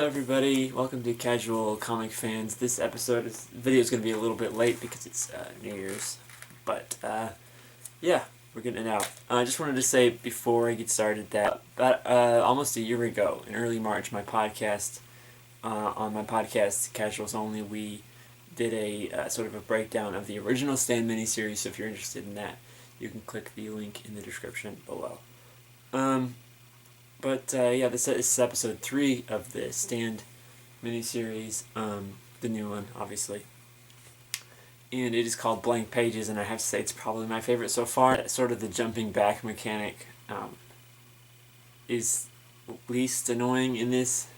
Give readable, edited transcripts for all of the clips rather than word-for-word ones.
everybody, welcome to Casual Comic Fans. This video is going to be a little bit late because it's New Year's, but yeah, we're getting it out. I just wanted to say before I get started that about almost a year ago, in early March, on my podcast, Casuals Only, we did a sort of a breakdown of the original Stand miniseries, so if you're interested in that, you can click the link in the description below. Yeah, this is episode 3 of the Stand miniseries, the new one, obviously. And it is called Blank Pages, and I have to say it's probably my favorite so far. Sort of the jumping back mechanic is least annoying in this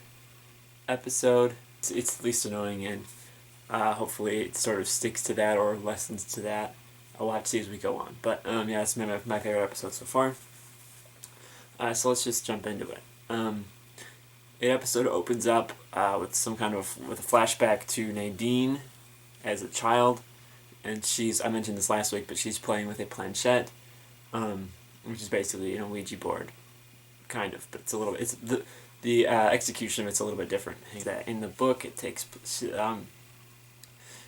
episode. It's least annoying, and hopefully it sort of sticks to that or lessens to that. I'll have to see as we go on. But yeah, it's my favorite episode so far. So let's just jump into it. The episode opens up with a flashback to Nadine as a child, and I mentioned this last week, but she's playing with a planchette, which is basically a Ouija board, kind of, but the execution of it's a little bit different. In the book,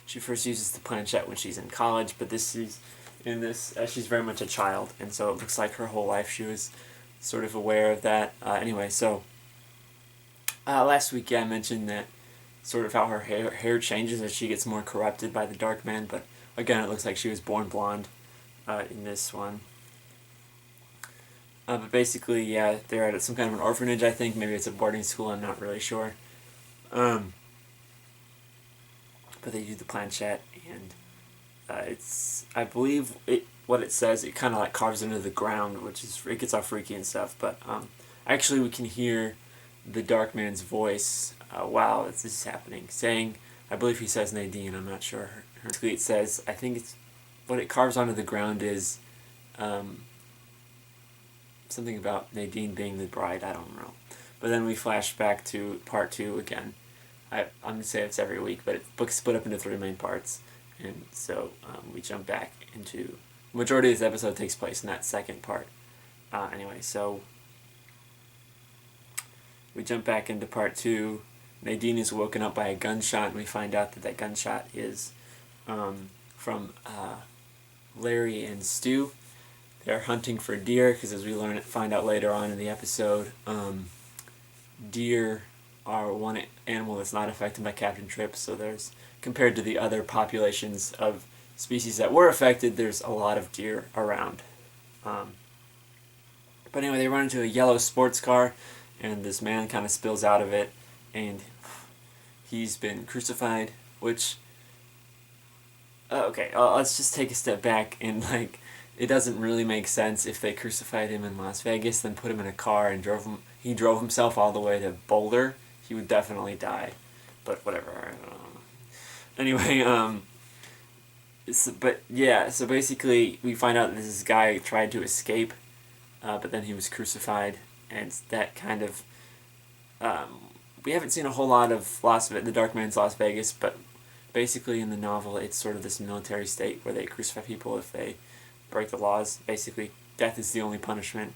she first uses the planchette when she's in college, but she's very much a child, and so it looks like her whole life she was sort of aware of that. Last week, I mentioned that sort of how her hair changes as she gets more corrupted by the Dark Man, but again, it looks like she was born blonde in this one. But basically, yeah, they're at some kind of an orphanage, I think. Maybe it's a boarding school, I'm not really sure. But they do the planchette, and I believe what it says, it kind of like carves into the ground, it gets all freaky and stuff, but actually we can hear the Dark Man's voice while this is happening, saying, I believe he says Nadine, I'm not sure. Her tweet says, I think what it carves onto the ground is something about Nadine being the bride, I don't know. But then we flash back to part 2 again. I'm going to say it's every week, but the book's split up into 3 main parts. And so we jump back into... The majority of this episode takes place in that second part. So we jump back into part 2. Nadine is woken up by a gunshot, and we find out that gunshot is from Larry and Stu. They're hunting for deer, because as we find out later on in the episode, deer are one animal that's not affected by Captain Tripp, so compared to the other populations of species that were affected, there's a lot of deer around. But anyway, they run into a yellow sports car, and this man kind of spills out of it, and he's been crucified, which... let's just take a step back, and it doesn't really make sense if they crucified him in Las Vegas, then put him in a car and he drove himself all the way to Boulder. He would definitely die, but whatever. Anyway, so basically we find out that this guy tried to escape, but then he was crucified, and that kind of... we haven't seen a whole lot of the Dark Man's Las Vegas, but basically in the novel it's sort of this military state where they crucify people if they break the laws. Basically, death is the only punishment.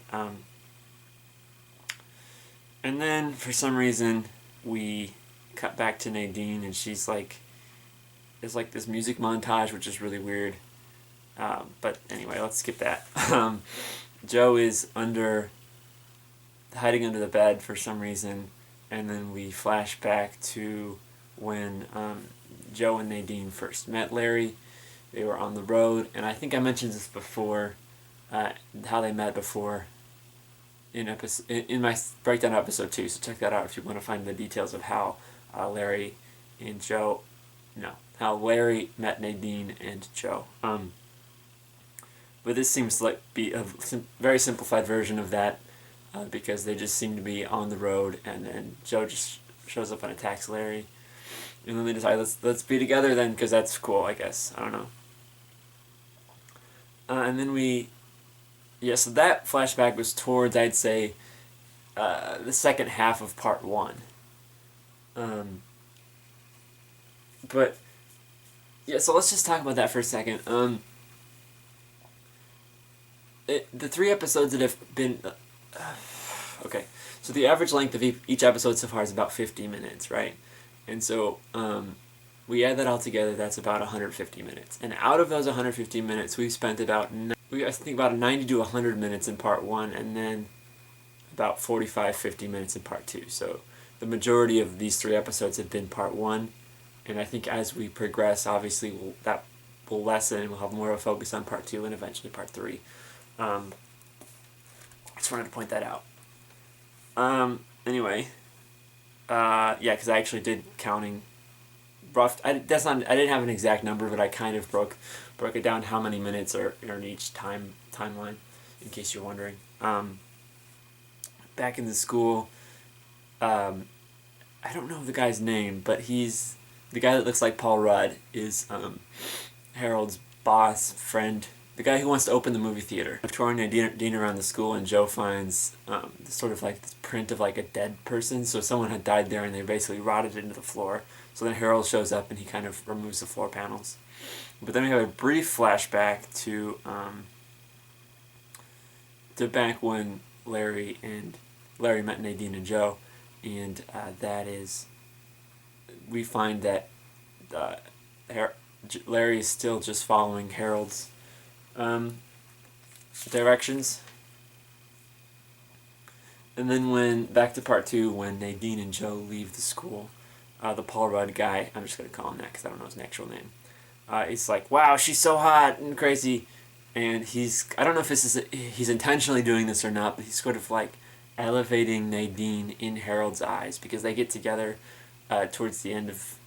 And then, for some reason, we cut back to Nadine, and she's there's this music montage, which is really weird. But anyway, let's skip that. Joe is hiding under the bed for some reason, and then we flash back to when Joe and Nadine first met Larry. They were on the road, and I think I mentioned this before, how they met before in my breakdown of episode 2, so check that out if you want to find the details of how Larry met Nadine and Joe. But this seems like be a very simplified version of that, because they just seem to be on the road, and then Joe just shows up and attacks Larry, and then they decide, let's be together then, because that's cool, I guess. I don't know. And then so that flashback was towards, I'd say, the second half of part 1. But, yeah, so let's just talk about that for a second. The 3 episodes that have been Okay, so the average length of each episode so far is about 50 minutes, right? And so we add that all together, that's about 150 minutes. And out of those 150 minutes, we've spent about, I think about 90 to 100 minutes in part 1, and then about 45-50 minutes in part 2. So the majority of these 3 episodes have been part 1, and I think as we progress, obviously that will lessen, and we'll have more of a focus on part 2 and eventually part 3. I just wanted to point that out. Anyway, yeah, because I actually did counting rough. I didn't have an exact number, but I kind of broke it down how many minutes are in each timeline, in case you're wondering. Back in the school, I don't know the guy's name, but he's the guy that looks like Paul Rudd is Harold's boss, friend, the guy who wants to open the movie theater. Touring Nadine around the school, and Joe finds sort of like this print of like a dead person. So someone had died there, and they basically rotted into the floor. So then Harold shows up, and he kind of removes the floor panels. But then we have a brief flashback to back when Larry met Nadine and Joe, and that is, we find that Larry is still just following Harold's directions. And then back to part 2, when Nadine and Joe leave the school, the Paul Rudd guy, I'm just going to call him that because I don't know his actual name, he's like, wow, she's so hot and crazy. And I don't know if he's intentionally doing this or not, but he's sort of like elevating Nadine in Harold's eyes, because they get together towards the end of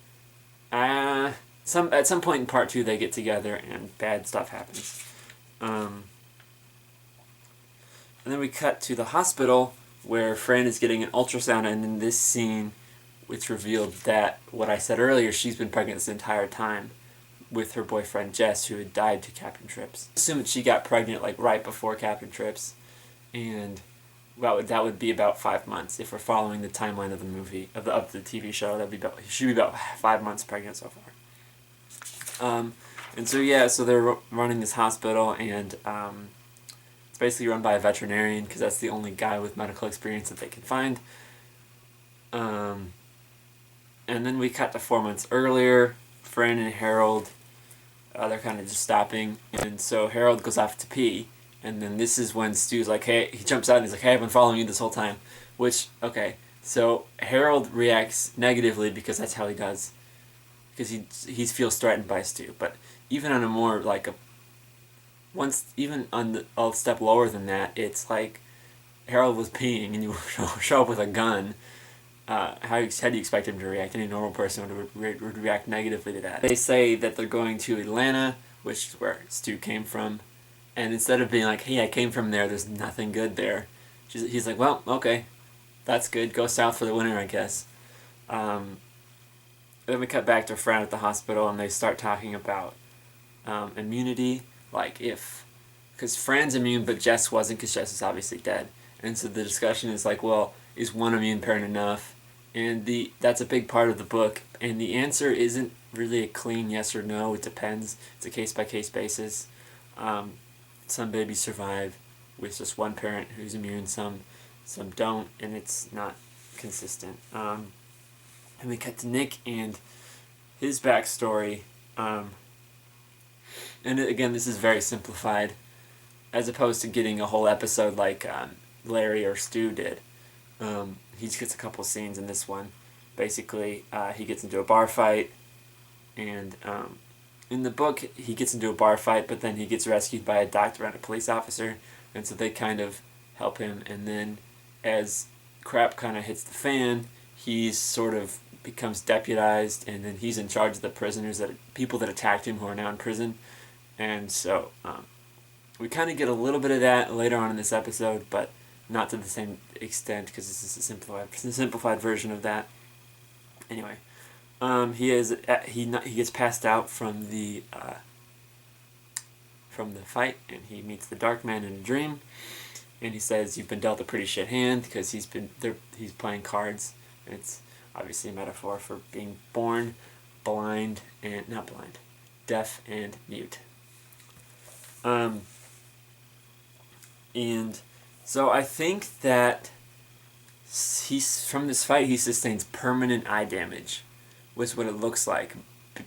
at some point in part 2 they get together and bad stuff happens. And then we cut to the hospital where Fran is getting an ultrasound, and in this scene it's revealed that what I said earlier, she's been pregnant this entire time with her boyfriend Jess, who had died to Captain Trips. I assume that she got pregnant like right before Captain Trips, and well, that would be about 5 months if we're following the timeline of the movie of the TV show. She'd be about 5 months pregnant so far. And so yeah, so they're running this hospital, and it's basically run by a veterinarian because that's the only guy with medical experience that they can find. And then we cut to 4 months earlier. Fran and Harold, they're kind of just stopping, and so Harold goes off to pee. And then this is when Stu's like, hey, he jumps out and he's like, hey, I've been following you this whole time. Which, okay, so Harold reacts negatively because that's how he does. Because he feels threatened by Stu. But even on a more, like, even on a step lower than that, it's like Harold was peeing and you show up with a gun. How do you expect him to react? Any normal person would react negatively to that. They say that they're going to Atlanta, which is where Stu came from. And instead of being like, hey, I came from there, there's nothing good there, he's like, well, okay, that's good. Go south for the winter, I guess. Then we cut back to Fran at the hospital, and they start talking about immunity, like because Fran's immune, but Jess wasn't, because Jess is obviously dead. And so the discussion is like, well, is one immune parent enough? And that's a big part of the book, and the answer isn't really a clean yes or no. It depends. It's a case-by-case basis. Some babies survive with just one parent who's immune, some don't, and it's not consistent. And we cut to Nick and his backstory. And again, this is very simplified, as opposed to getting a whole episode like Larry or Stu did. He just gets a couple scenes in this one. Basically, he gets into a bar fight, and in the book, he gets into a bar fight, but then he gets rescued by a doctor and a police officer, and so they kind of help him. And then as crap kind of hits the fan, he sort of becomes deputized, and then he's in charge of the prisoners, people that attacked him who are now in prison. And so we kind of get a little bit of that later on in this episode, but not to the same extent, because this is a simplified version of that. Anyway. He gets passed out from the fight, and he meets the Dark Man in a dream, and he says, "You've been dealt a pretty shit hand," because he's playing cards, and it's obviously a metaphor for being born blind and not blind, deaf and mute. And so I think that from this fight he sustains permanent eye damage, which is what it looks like.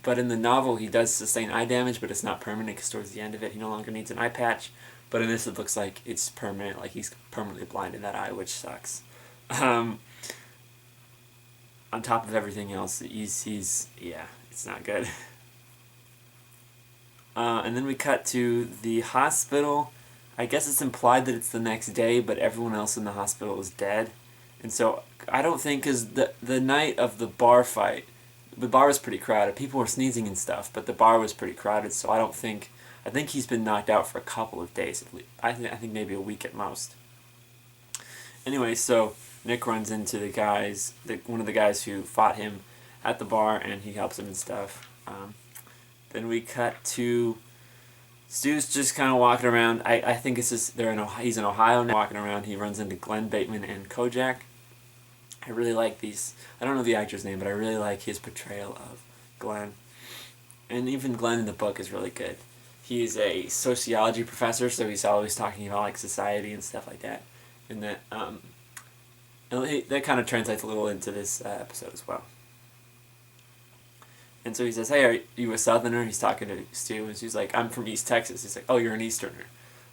But in the novel he does sustain eye damage, but it's not permanent because towards the end of it he no longer needs an eye patch. But in this it looks like it's permanent, like he's permanently blind in that eye, which sucks. On top of everything else, he's yeah, it's not good. And then we cut to the hospital. I guess it's implied that it's the next day, but everyone else in the hospital is dead. And so I don't think, because the night of the bar fight, the bar was pretty crowded. People were sneezing and stuff, but the bar was pretty crowded, so I think he's been knocked out for a couple of days at least. I think maybe a week at most. Anyway, so Nick runs into one of the guys who fought him at the bar, and he helps him and stuff. Then we cut to Stu's just kind of walking around. I think he's in Ohio now, walking around. He runs into Glenn Bateman and Kojak. I really like these. I don't know the actor's name, but I really like his portrayal of Glenn. And even Glenn in the book is really good. He's a sociology professor, so he's always talking about like society and stuff like that. And that kind of translates a little into this episode as well. And so he says, "Hey, are you a Southerner?" He's talking to Stu, and Stu's like, "I'm from East Texas." He's like, "Oh, you're an Easterner."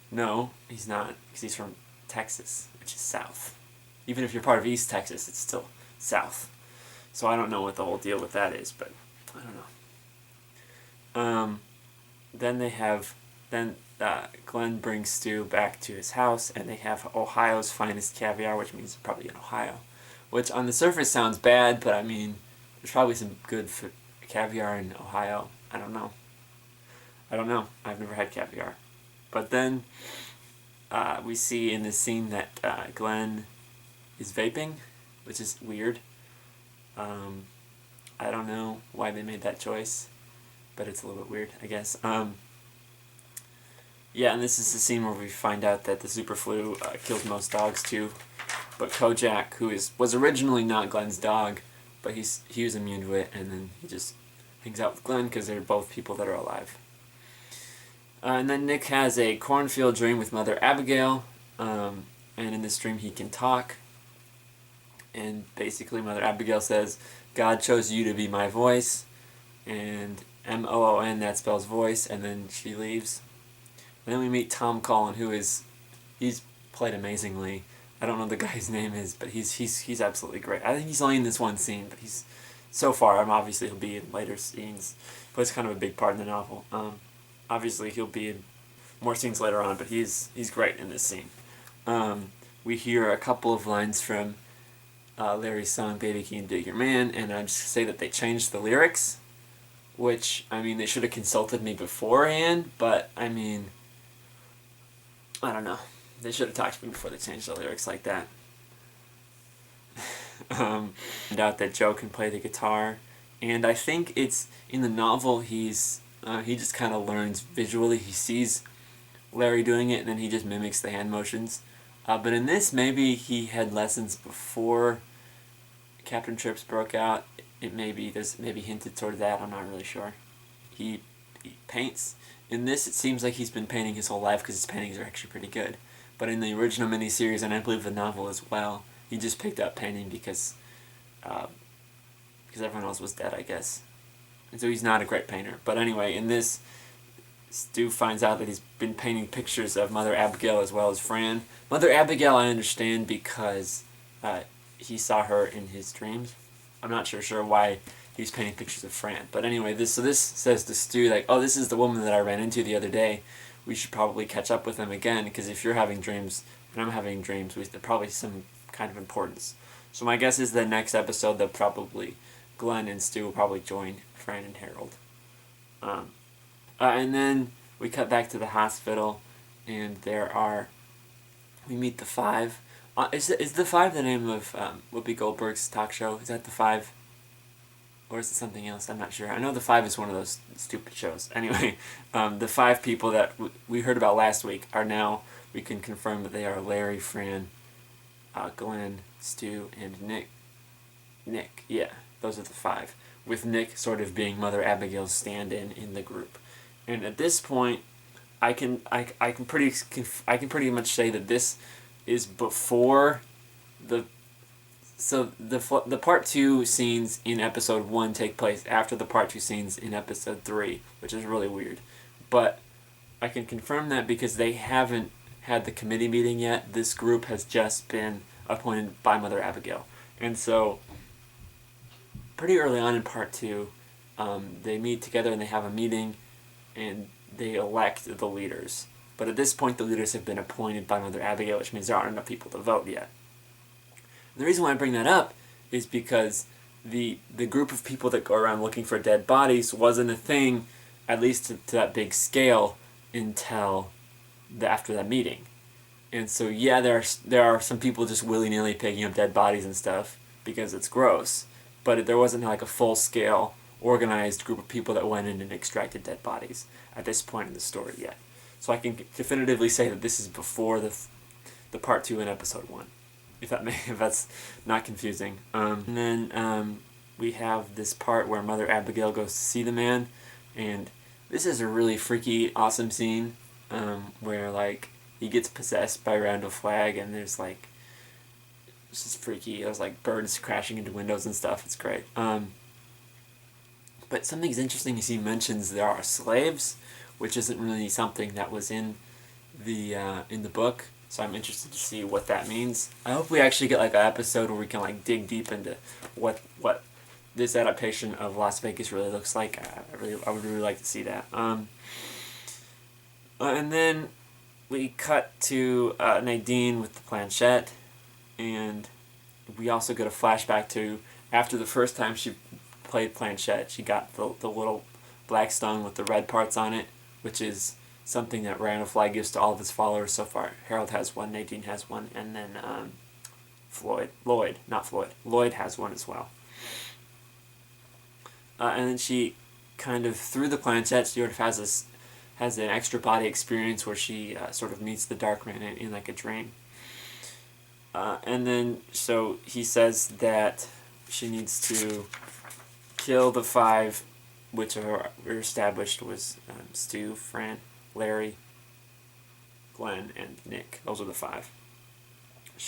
No, he's not, because he's from Texas, which is South. Even if you're part of East Texas, it's still South. So I don't know what the whole deal with that is, but I don't know. Then Glenn brings Stu back to his house, and they have Ohio's finest caviar, which means they're probably in Ohio. Which on the surface sounds bad, but I mean, there's probably some good caviar in Ohio. I don't know. I've never had caviar. But then we see in this scene that Glenn is vaping, which is weird. I don't know why they made that choice, but it's a little bit weird, I guess. Yeah, and this is the scene where we find out that the super flu kills most dogs too. But Kojak, who was originally not Glenn's dog, but he was immune to it, and then he just hangs out with Glenn because they're both people that are alive. And then Nick has a cornfield dream with Mother Abigail, and in this dream he can talk. And basically Mother Abigail says, "God chose you to be my voice," and MOON, that spells voice, and then she leaves. And then we meet Tom Cullen, he's played amazingly. I don't know what the guy's name is, but he's absolutely great. I think he's only in this one scene, but so far, obviously he'll be in later scenes. He plays kind of a big part in the novel. Obviously he'll be in more scenes later on, but he's great in this scene. We hear a couple of lines from Larry's song, "Baby Can You Dig Your Man," and I just say that they changed the lyrics, which, I mean, they should have consulted me beforehand, but, I mean, I don't know. They should have talked to me before they changed the lyrics like that. Found out that Joe can play the guitar, and I think it's in the novel he just kind of learns visually. He sees Larry doing it, and then he just mimics the hand motions. But in this, maybe he had lessons before Captain Trips broke out. There's maybe hinted toward that. I'm not really sure. He paints. In this, it seems like he's been painting his whole life because his paintings are actually pretty good. But in the original miniseries, and I believe the novel as well, he just picked up painting because everyone else was dead, I guess. And so he's not a great painter. But anyway, in this, Stu finds out that he's been painting pictures of Mother Abigail as well as Fran. Mother Abigail I understand because he saw her in his dreams. I'm not sure why he's painting pictures of Fran. But anyway, this says to Stu, like, "Oh, this is the woman that I ran into the other day. We should probably catch up with them again, because if you're having dreams and I'm having dreams, there's probably some kind of importance." So my guess is the next episode that probably Glenn and Stu will probably join Fran and Harold. And then we cut back to the hospital, and we meet the Five. Is the Five the name of Whoopi Goldberg's talk show? Is that the Five? Or is it something else? I'm not sure. I know the Five is one of those stupid shows. Anyway, the 5 people that we heard about last week are now, we can confirm that they are Larry, Fran, Glenn, Stu, and Nick. Nick, yeah, those are the 5. With Nick sort of being Mother Abigail's stand-in in the group. And at this point, I can pretty much say that this is before the So the part 2 scenes in episode 1 take place after the part 2 scenes in episode 3, which is really weird. But I can confirm that because they haven't had the committee meeting yet. This group has just been appointed by Mother Abigail. And so pretty early on in part 2, they meet together and they have a meeting and they elect the leaders. But at this point, the leaders have been appointed by Mother Abigail, which means there aren't enough people to vote yet. The reason why I bring that up is because the group of people that go around looking for dead bodies wasn't a thing, at least to that big scale, until after that meeting. And so yeah, there are some people just willy-nilly picking up dead bodies and stuff because it's gross, but there wasn't like a full-scale organized group of people that went in and extracted dead bodies at this point in the story yet. So I can definitively say that this is before the part 2 in episode 1. If that's not confusing. And then we have this part where Mother Abigail goes to see the man, and this is a really freaky, awesome scene where like he gets possessed by Randall Flagg, and there's like it's just freaky. There's like birds crashing into windows and stuff. It's great. But something's interesting is he mentions there are slaves, which isn't really something that was in the book. So I'm interested to see what that means. I hope we actually get like an episode where we can like dig deep into what this adaptation of Las Vegas really looks like. I would really like to see that. And then we cut to Nadine with the planchette, and we also get a flashback to after the first time she played planchette, she got the little black stone with the red parts on it, which is something that Randall Flagg gives to all of his followers so far. Harold has one, Nadine has one, and then Lloyd has one as well. And then she kind of, through the planchette, she sort of has an extra body experience where she sort of meets the Dark Man in like a dream. And then, so he says that she needs to kill the 5, which are established was Stu, Fran, Larry, Glenn, and Nick. Those are the 5.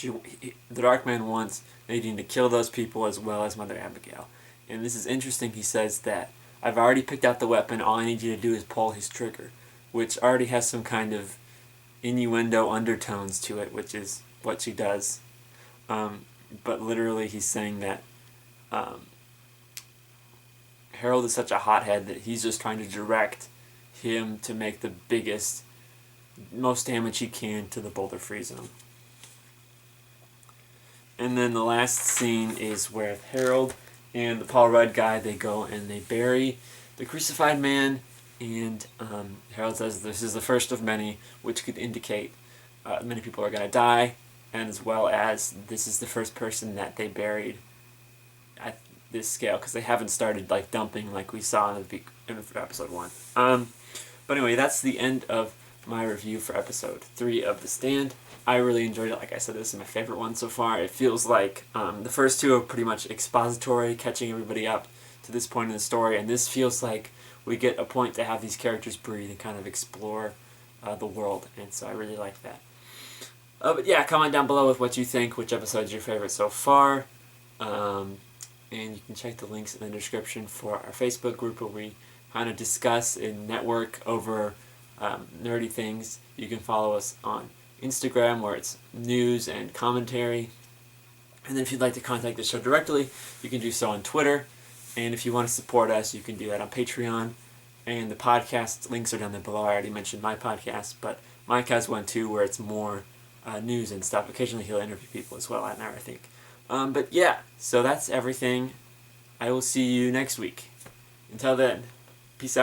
The Dark Man wants Nadine to kill those people as well as Mother Abigail. And this is interesting. He says that I've already picked out the weapon. All I need you to do is pull his trigger, which already has some kind of innuendo undertones to it, which is what she does. But literally, he's saying that Harold is such a hothead that he's just trying to direct him to make the biggest, most damage he can to the Boulder Free Zone. And then the last scene is where Harold and the Paul Rudd guy, they go and they bury the crucified man, and Harold says this is the first of many, which could indicate many people are going to die, and as well as this is the first person that they buried at this scale, because they haven't started like dumping like we saw in episode 1. But anyway, that's the end of my review for episode 3 of The Stand. I really enjoyed it. Like I said, this is my favorite one so far. It feels like the first 2 are pretty much expository, catching everybody up to this point in the story, and this feels like we get a point to have these characters breathe and kind of explore the world, and so I really like that. But yeah, comment down below with what you think, which episode is your favorite so far, and you can check the links in the description for our Facebook group where we kind of discuss and network over nerdy things. You can follow us on Instagram where it's news and commentary. And then if you'd like to contact the show directly, you can do so on Twitter. And if you want to support us, you can do that on Patreon. And the podcast links are down there below. I already mentioned my podcast, but Mike has one too where it's more news and stuff. Occasionally he'll interview people as well on there, I think. But yeah, so that's everything. I will see you next week. Until then.